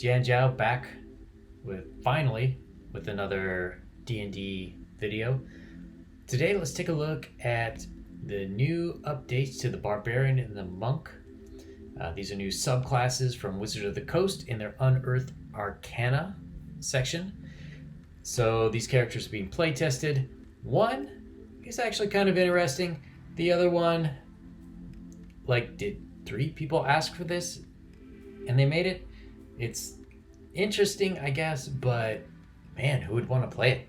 Jianjiao back finally with another D&D video. Today let's take a look at the new updates to the Barbarian and the Monk. These are new subclasses from Wizard of the Coast in their Unearthed Arcana section. So these characters are being play tested. One is actually kind of interesting. The other one, did 3 people ask for this and they made it? It's interesting, I guess, but man, who would want to play it?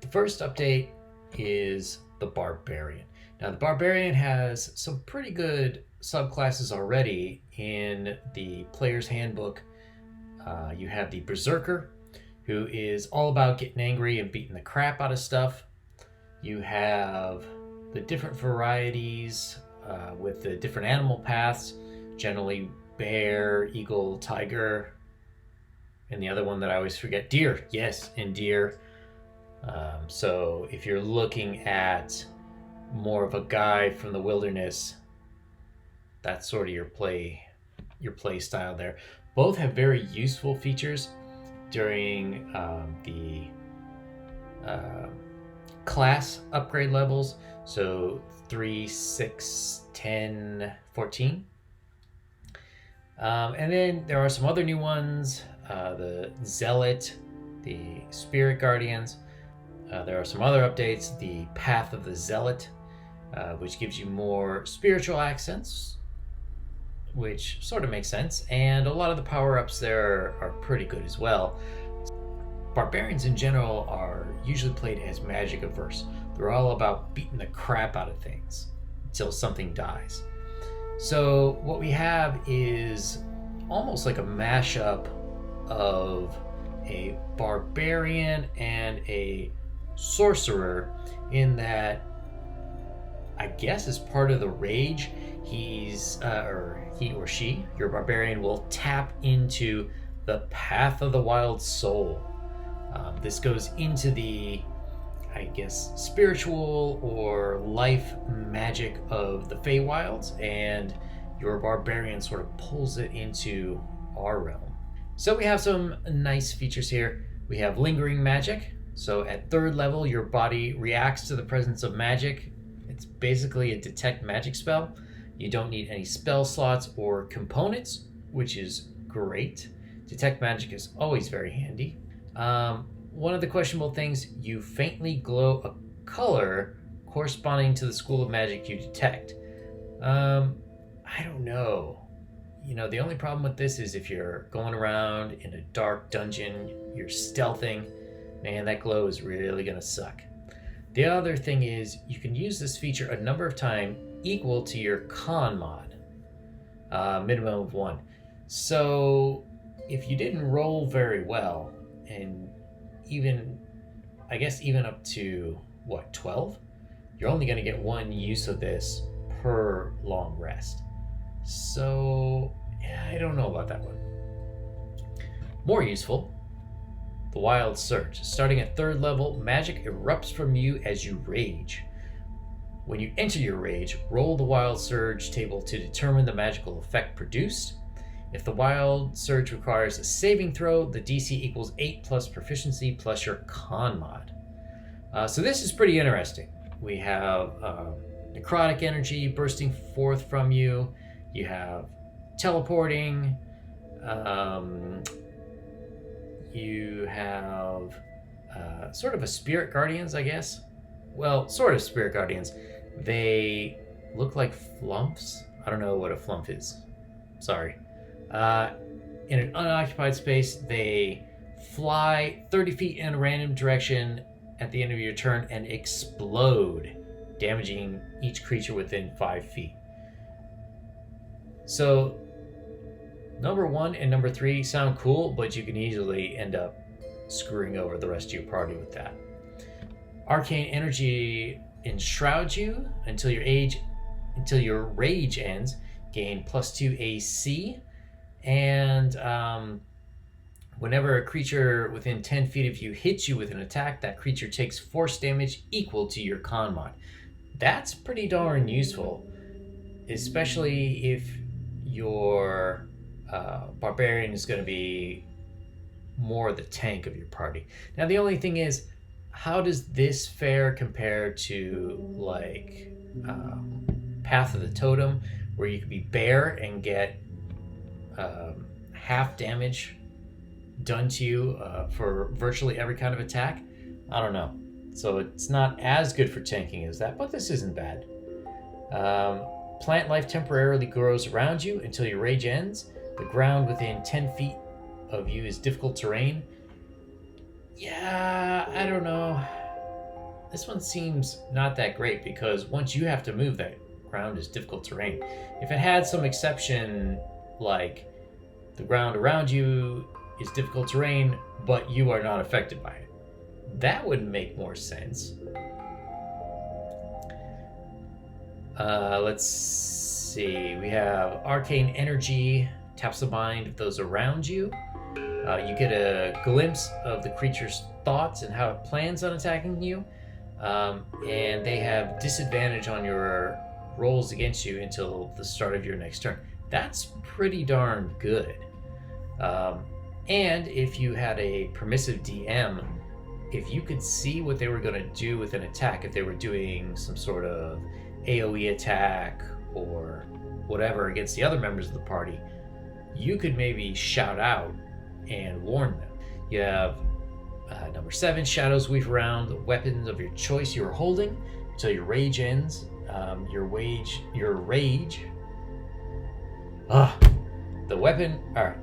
The first update is the Barbarian. Now, the Barbarian has some pretty good subclasses already in the player's handbook. You have the Berserker, who is all about getting angry and beating the crap out of stuff. You have the different varieties with the different animal paths, generally bear, eagle, tiger, and the other one that I always forget, deer. Yes, and deer. So if you're looking at more of a guy from the wilderness, that's sort of your play style there. Both have very useful features during the class upgrade levels, so 3, 6, 10, 14. And then there are some other new ones, the Zealot, the Spirit Guardians. There are some other updates, the Path of the Zealot, which gives you more spiritual accents, which sort of makes sense, and a lot of the power-ups there are pretty good as well. Barbarians in general are usually played as magic averse. They're all about beating the crap out of things until something dies. So what we have is almost like a mashup of a barbarian and a sorcerer, in that I guess as part of the rage, he or she, your barbarian, will tap into the Path of the Wild Soul. This goes into the, I guess, spiritual or life magic of the Feywilds, and your barbarian sort of pulls it into our realm. So we have some nice features here. We have lingering magic. So at 3rd level, your body reacts to the presence of magic. It's basically a detect magic spell. You don't need any spell slots or components, which is great. Detect magic is always very handy. One of the questionable things, you faintly glow a color corresponding to the school of magic you detect. I don't know. The only problem with this is if you're going around in a dark dungeon, you're stealthing, man, that glow is really gonna suck. The other thing is you can use this feature a number of times equal to your con mod, minimum of 1. So if you didn't roll very well, and even up to 12, you're only going to get 1 use of this per long rest. So I don't know about that one. More useful, the Wild Surge. Starting at 3rd level, magic erupts from you as you rage. When you enter your rage, roll the Wild Surge table to determine the magical effect produced. If the Wild Surge requires a saving throw, the DC equals 8 plus proficiency plus your con mod. So this is pretty interesting. We have necrotic energy bursting forth from you. You have teleporting. You have sort of a Spirit Guardians, I guess. Well, sort of Spirit Guardians. They look like flumps. I don't know what a flump is. Sorry. In an unoccupied space, they fly 30 feet in a random direction at the end of your turn and explode, damaging each creature within 5 feet. So number 1 and number 3 sound cool, but you can easily end up screwing over the rest of your party with that. Arcane energy enshrouds you until your rage ends. Gain +2 AC, and Whenever a creature within 10 feet of you hits you with an attack, that creature takes force damage equal to your con mod. That's pretty darn useful, especially if your Barbarian is going to be more the tank of your party. Now, the only thing is, how does this fare compare to, like, Path of the Totem, where you could be bear and get half damage done to you for virtually every kind of attack? I don't know. So it's not as good for tanking as that, but this isn't bad. Plant life temporarily grows around you until your rage ends. The ground within 10 feet of you is difficult terrain. Yeah, I don't know. This one seems not that great, because once you have to move, that ground is difficult terrain. If it had some exception, like the ground around you is difficult terrain, but you are not affected by it, that would make more sense. Let's see. We have Arcane Energy, taps the mind of those around you. You get a glimpse of the creature's thoughts and how it plans on attacking you. And they have disadvantage on your rolls against you until the start of your next turn. That's pretty darn good. And if you had a permissive DM, if you could see what they were going to do with an attack, if they were doing some sort of AoE attack or whatever against the other members of the party, you could maybe shout out and warn them. You have number 7, shadows weave around the weapons of your choice you are holding until your rage ends. The weapon, alright.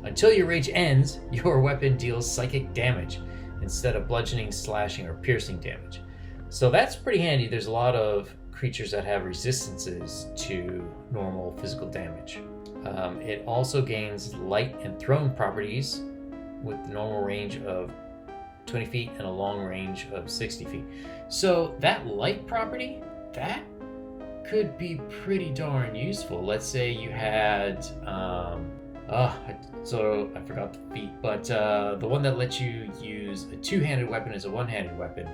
Until your rage ends, your weapon deals psychic damage instead of bludgeoning, slashing, or piercing damage. So that's pretty handy. There's a lot of creatures that have resistances to normal physical damage. It also gains light and thrown properties with the normal range of 20 feet and a long range of 60 feet. So that light property, that could be pretty darn useful. Let's say you had, so I forgot the feat, but the one that lets you use a two-handed weapon as a one-handed weapon.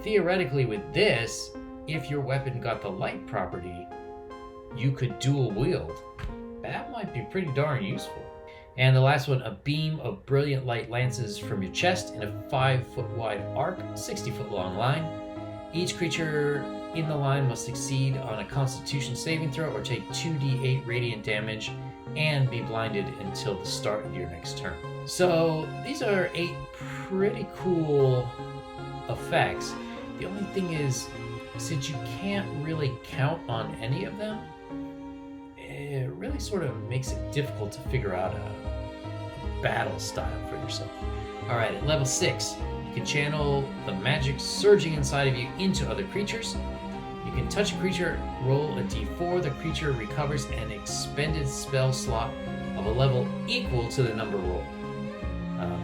Theoretically, with this, if your weapon got the light property, you could dual wield. That might be pretty darn useful. And the last one, a beam of brilliant light lances from your chest in a 5-foot wide arc, 60-foot long line. Each creature in the line must succeed on a Constitution saving throw or take 2d8 radiant damage and be blinded until the start of your next turn. So these are 8 pretty cool effects. The only thing is, since you can't really count on any of them, it really sort of makes it difficult to figure out a battle style for yourself. Alright, at level 6, you can channel the magic surging inside of you into other creatures. You can touch a creature, roll a d4, the creature recovers an expended spell slot of a level equal to the number rolled.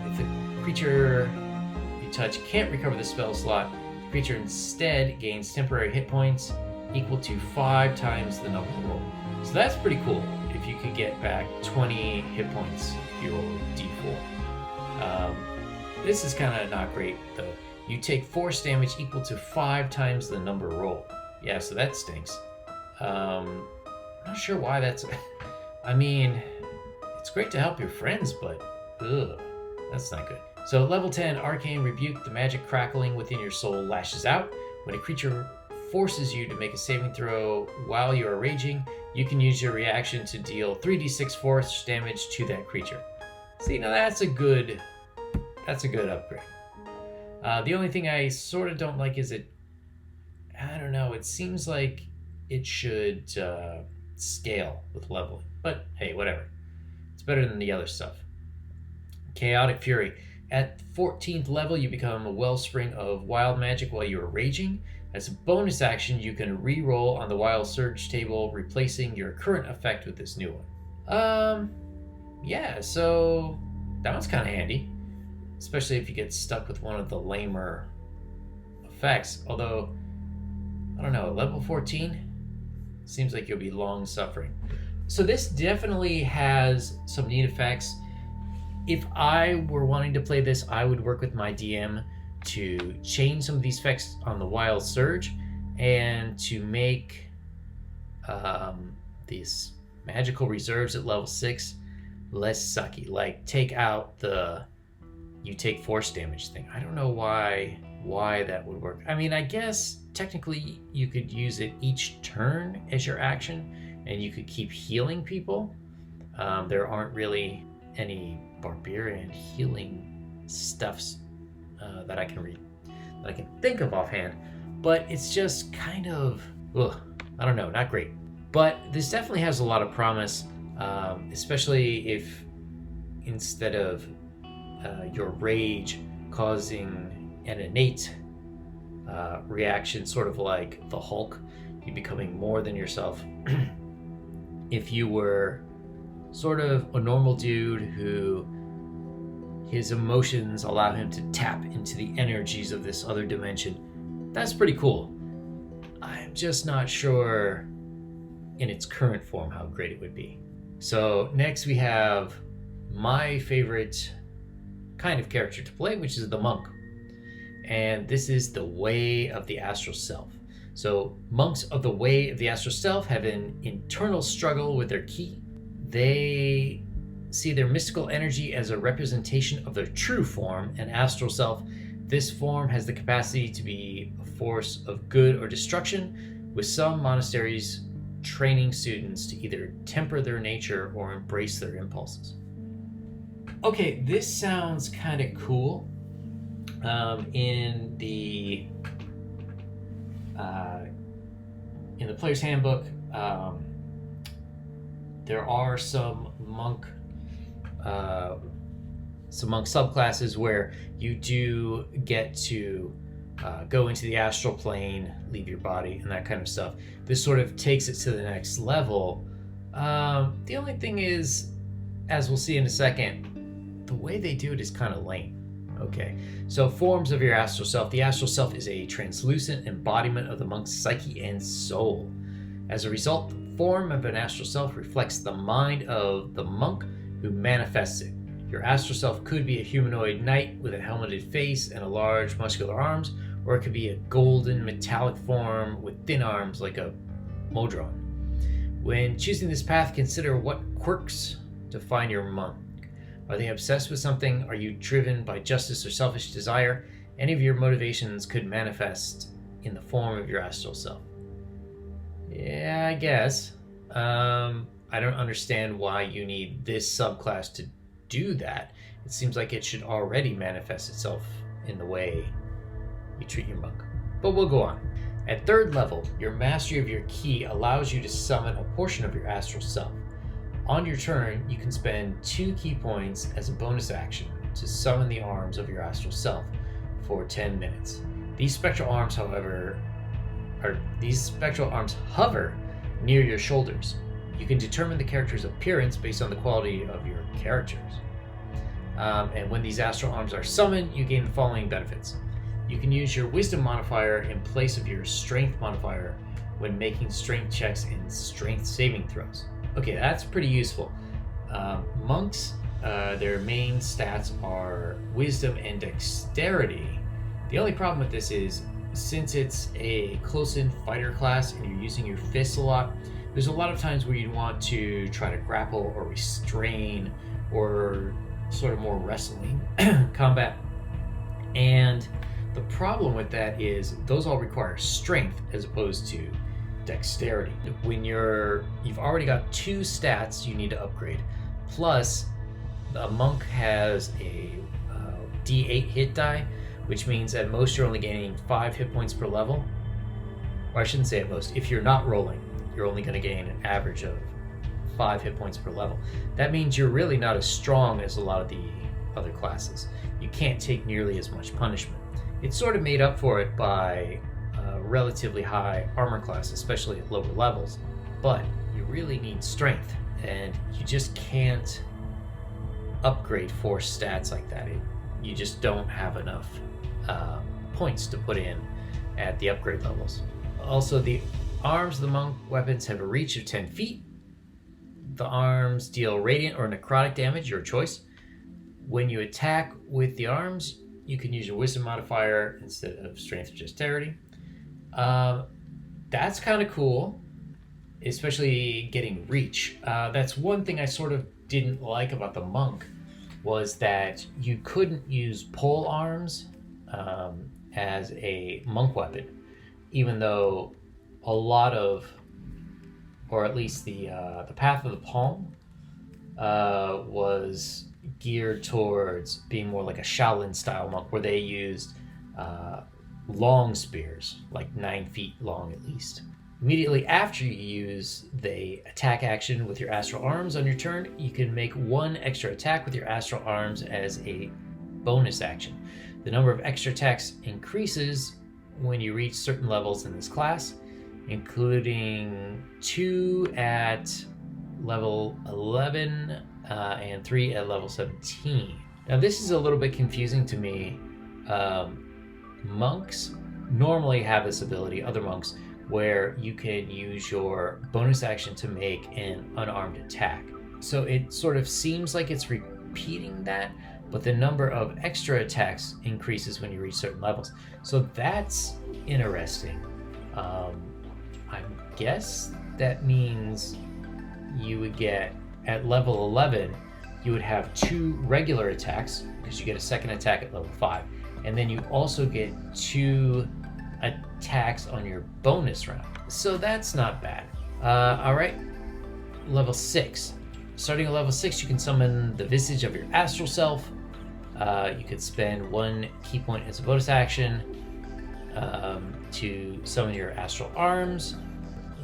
If the creature you touch can't recover the spell slot, the creature instead gains temporary hit points equal to 5 times the number rolled. So that's pretty cool if you could get back 20 hit points if you roll a d4. This is kind of not great though. You take force damage equal to 5 times the number rolled. Yeah, so that stinks. I'm not sure why that's... I mean, it's great to help your friends, but ugh, that's not good. So level 10, Arcane Rebuked, the magic crackling within your soul lashes out. When a creature forces you to make a saving throw while you are raging, you can use your reaction to deal 3d6 force damage to that creature. See, now that's a good upgrade. The only thing I sort of don't like is I don't know, it seems like it should scale with leveling. But hey, whatever. It's better than the other stuff. Chaotic Fury. At 14th level, you become a wellspring of wild magic while you are raging. As a bonus action, you can re-roll on the Wild Surge table, replacing your current effect with this new one. Yeah, so that one's kind of handy. Especially if you get stuck with one of the lamer effects. Although, I don't know, level 14? Seems like you'll be long suffering. So this definitely has some neat effects. if I were wanting to play this, I would work with my DM to change some of these effects on the Wild Surge and to make these magical reserves at level 6 less sucky. Like take out the you take force damage thing. I don't know why that would work. I mean, I guess technically you could use it each turn as your action and you could keep healing people. There aren't really any Barbarian healing stuffs that I can think of offhand, but it's just kind of I don't know, not great. But this definitely has a lot of promise, especially if instead of your rage causing an innate reaction, sort of like the Hulk, you becoming more than yourself. If you were sort of a normal dude who his emotions allow him to tap into the energies of this other dimension, that's pretty cool. I'm just not sure in its current form how great it would be. So next we have my favorite kind of character to play, which is the monk. And this is the Way of the Astral Self. So monks of the Way of the Astral Self have an internal struggle with their ki. They see their mystical energy as a representation of their true form, an astral self. This form has the capacity to be a force of good or destruction, with some monasteries training students to either temper their nature or embrace their impulses. Okay, this sounds kind of cool. In the player's handbook, there are some monk subclasses where you do get to go into the astral plane, leave your body, and that kind of stuff. This sort of takes it to the next level. The only thing is, as we'll see in a second, the way they do it is kind of lame. Okay, so forms of your astral self. The astral self is a translucent embodiment of the monk's psyche and soul. As a result, the form of an astral self reflects the mind of the monk who manifests it. Your astral self could be a humanoid knight with a helmeted face and a large muscular arms, or it could be a golden metallic form with thin arms like a modron. When choosing this path, consider what quirks define your monk. Are they obsessed with something? Are you driven by justice or selfish desire? Any of your motivations could manifest in the form of your astral self. Yeah, I guess. I don't understand why you need this subclass to do that. It seems like it should already manifest itself in the way you treat your monk. But we'll go on. At 3rd level, your mastery of your ki allows you to summon a portion of your astral self. On your turn, you can spend 2 ki points as a bonus action to summon the arms of your astral self for 10 minutes. These spectral arms, however, hover near your shoulders. You can determine the character's appearance based on the quality of your characters. And when these astral arms are summoned, you gain the following benefits. You can use your wisdom modifier in place of your strength modifier when making strength checks and strength saving throws. Okay, that's pretty useful. Monks, their main stats are wisdom and dexterity. The only problem with this is, since it's a close-in fighter class and you're using your fists a lot, there's a lot of times where you want to try to grapple or restrain or sort of more wrestling combat. And the problem with that is those all require strength as opposed to dexterity. When you've already got 2 stats you need to upgrade, plus a monk has a D8 hit die, which means at most you're only gaining 5 hit points per level. Or I shouldn't say at most. If you're not rolling, you're only going to gain an average of 5 hit points per level. That means you're really not as strong as a lot of the other classes. You can't take nearly as much punishment. It's sort of made up for it by relatively high armor class, especially at lower levels, but you really need strength, and you just can't upgrade force stats like that. You just don't have enough points to put in at the upgrade levels. Also, the arms of the monk weapons have a reach of 10 feet. The arms deal radiant or necrotic damage, your choice. When you attack with the arms, you can use your wisdom modifier instead of strength or dexterity. That's kind of cool, especially getting reach. That's one thing I sort of didn't like about the monk, was that you couldn't use pole arms as a monk weapon, even though a lot of, or at least the Path of the Palm was geared towards being more like a Shaolin style monk, where they used long spears, like 9 feet long at least. Immediately after you use the attack action with your astral arms on your turn, you can make 1 extra attack with your astral arms as a bonus action. The number of extra attacks increases when you reach certain levels in this class, including 2 at level 11 and 3 at level 17. Now this is a little bit confusing to me. Monks normally have this ability, other monks, where you can use your bonus action to make an unarmed attack. So it sort of seems like it's repeating that, but the number of extra attacks increases when you reach certain levels. So that's interesting. I guess that means you would get, at level 11, you would have 2 regular attacks, because you get a second attack at level 5. And then you also get 2 attacks on your bonus round. So that's not bad. All right, level 6. Starting at level 6, you can summon the visage of your Astral Self. You could spend 1 key point as a bonus action to summon your Astral Arms.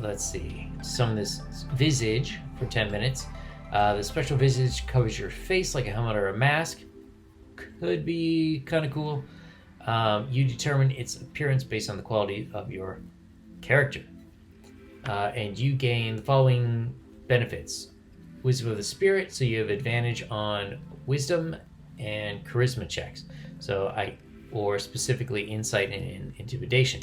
Let's see, summon this visage for 10 minutes. The special visage covers your face like a helmet or a mask. Could be kind of cool. You determine its appearance based on the quality of your character. And you gain the following benefits. Wisdom of the Spirit, so you have advantage on wisdom and charisma checks. Or specifically insight and intimidation.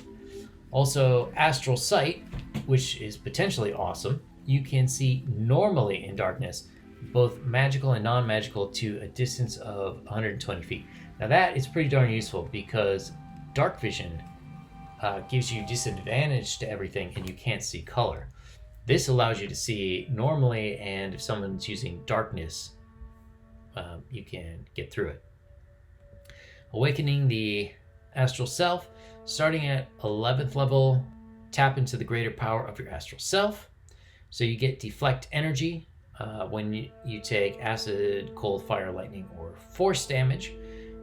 Also, Astral Sight, which is potentially awesome. You can see normally in darkness, both magical and non-magical, to a distance of 120 feet. Now that is pretty darn useful, because dark vision gives you disadvantage to everything and you can't see color. This allows you to see normally, and if someone's using darkness, you can get through it. Awakening the Astral Self. Starting at 11th level, tap into the greater power of your Astral Self. So you get Deflect energy when you take acid, cold, fire, lightning, or force damage.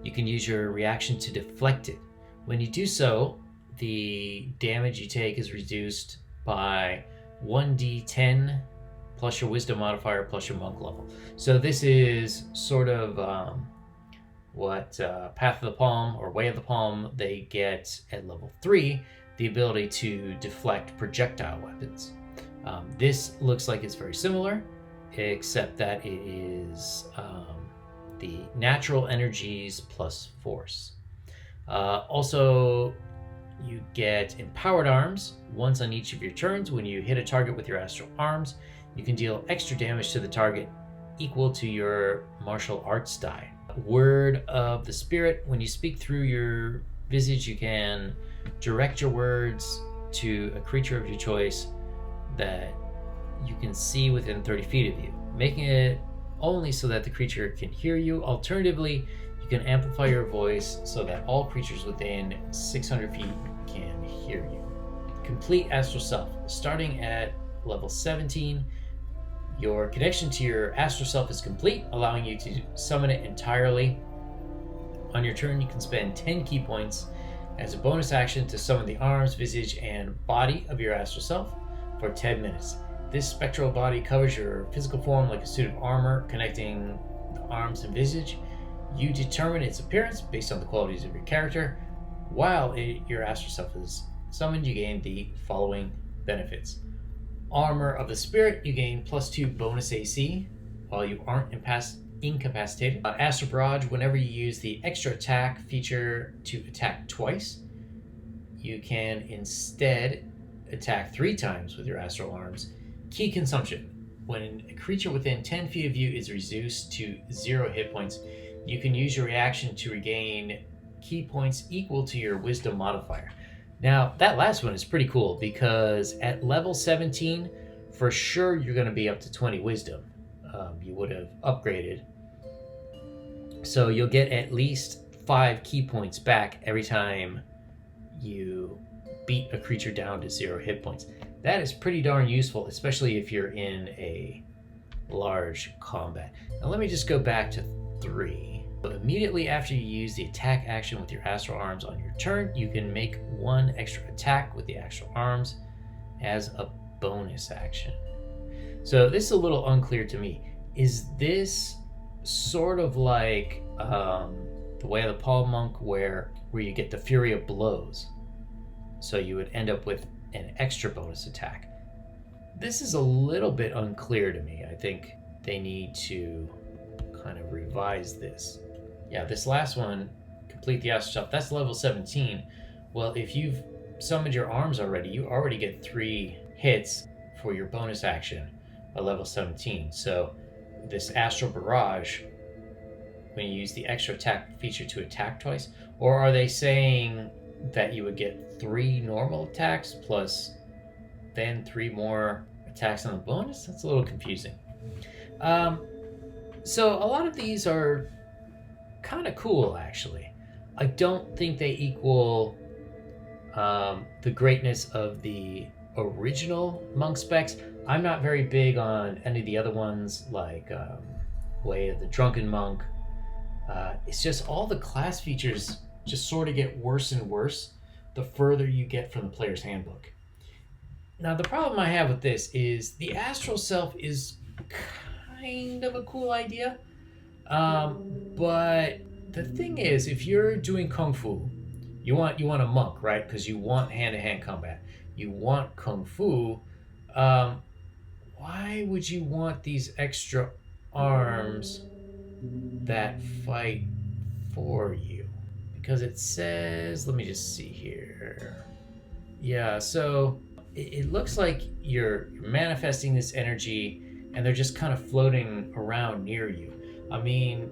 You can use your reaction to deflect it. When you do so, the damage you take is reduced by 1d10 plus your wisdom modifier plus your monk level. So this is sort of what Path of the Palm or Way of the Palm, they get at level 3, the ability to deflect projectile weapons. This looks like it's very similar, except that it is the natural energies plus force. Also, you get Empowered Arms. Once on each of your turns, when you hit a target with your Astral Arms, you can deal extra damage to the target equal to your martial arts die. Word of the Spirit. When you speak through your visage, you can direct your words to a creature of your choice that you can see within 30 feet of you, making it only so that the creature can hear you. Alternatively, you can amplify your voice so that all creatures within 600 feet can hear you. Complete Astral Self. Starting at level 17, your connection to your Astral Self is complete, allowing you to summon it entirely. On your turn, you can spend 10 key points as a bonus action to summon the arms, visage, and body of your Astral Self for 10 minutes. This spectral body covers your physical form like a suit of armor, connecting the arms and visage. You determine its appearance based on the qualities of your character. While your Astral Self is summoned, you gain the following benefits. Armor of the Spirit, you gain +2 bonus AC while you aren't incapacitated. Astral Barrage, whenever you use the extra attack feature to attack twice, you can instead attack 3 times with your Astral Arms. Key Consumption, when a creature within 10 feet of you is reduced to 0 hit points, you can use your reaction to regain key points equal to your wisdom modifier. Now, that last one is pretty cool because at level 17, for sure you're going to be up to 20 wisdom. You would have upgraded. So you'll get at least 5 key points back every time you beat a creature down to 0 hit points. That is pretty darn useful, especially if you're in a large combat. Now let me just go back to 3. So immediately after you use the attack action with your astral arms on your turn, you can make 1 extra attack with the astral arms as a bonus action. So this is a little unclear to me. Is this sort of like the Way of the Palm Monk where you get the Fury of Blows? So you would end up with an extra bonus attack. This is a little bit unclear to me. I think they need to kind of revise this. Yeah, this last one, complete the Astral Self, that's level 17. Well, if you've summoned your arms already, you already get 3 hits for your bonus action at level 17. So this Astral Barrage, when you use the extra attack feature to attack twice, or are they saying that you would get 3 normal attacks plus then 3 more attacks on the bonus? That's a little confusing. So a lot of these are kind of cool, actually. I don't think they equal the greatness of the original monk specs. I'm not very big on any of the other ones, like Way of the Drunken Monk. It's just all the class features just sort of get worse and worse the further you get from the player's handbook. Now, the problem I have with this is the Astral Self is kind of a cool idea. But the thing is, if you're doing Kung Fu, you want a monk, right? Because you want hand-to-hand combat. You want Kung Fu. Why would you want these extra arms that fight for you? Because it says, let me just see here. Yeah, so it looks like you're manifesting this energy and they're just kind of floating around near you. I mean,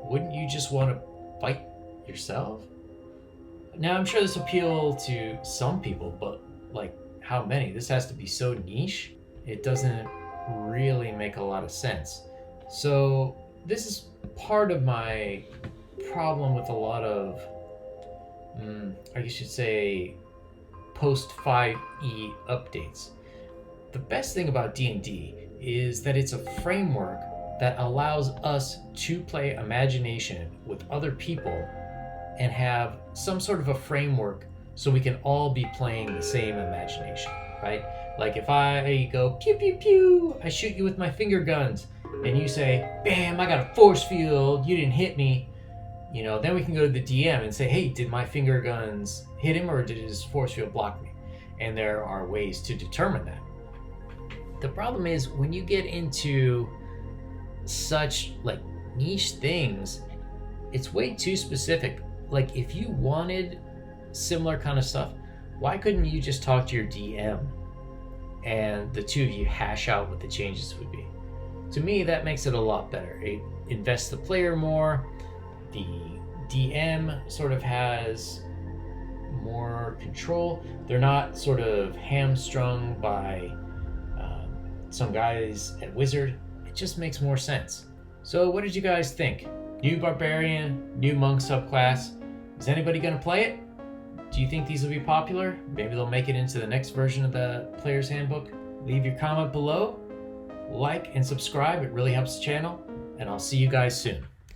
wouldn't you just want to fight yourself? Now, I'm sure this will appeal to some people, but like, how many? This has to be so niche. It doesn't really make a lot of sense. So this is part of my problem with a lot of, I guess you'd say, post 5e updates. The best thing about D&D is that it's a framework that allows us to play imagination with other people and have some sort of a framework so we can all be playing the same imagination, right? Like if I go pew pew pew, I shoot you with my finger guns, and you say, bam, I got a force field, you didn't hit me, then we can go to the DM and say, hey, did my finger guns hit him or did his force field block me? And there are ways to determine that. The problem is when you get into such like niche things, it's way too specific. Like if you wanted similar kind of stuff, why couldn't you just talk to your DM and the two of you hash out what the changes would be? To me, that makes it a lot better. It invests the player more. The DM sort of has more control. They're not sort of hamstrung by some guys at Wizard. It just makes more sense. So what did you guys think? New Barbarian, new Monk subclass. Is anybody going to play it? Do you think these will be popular? Maybe they'll make it into the next version of the Player's Handbook? Leave your comment below. Like and subscribe. It really helps the channel. And I'll see you guys soon.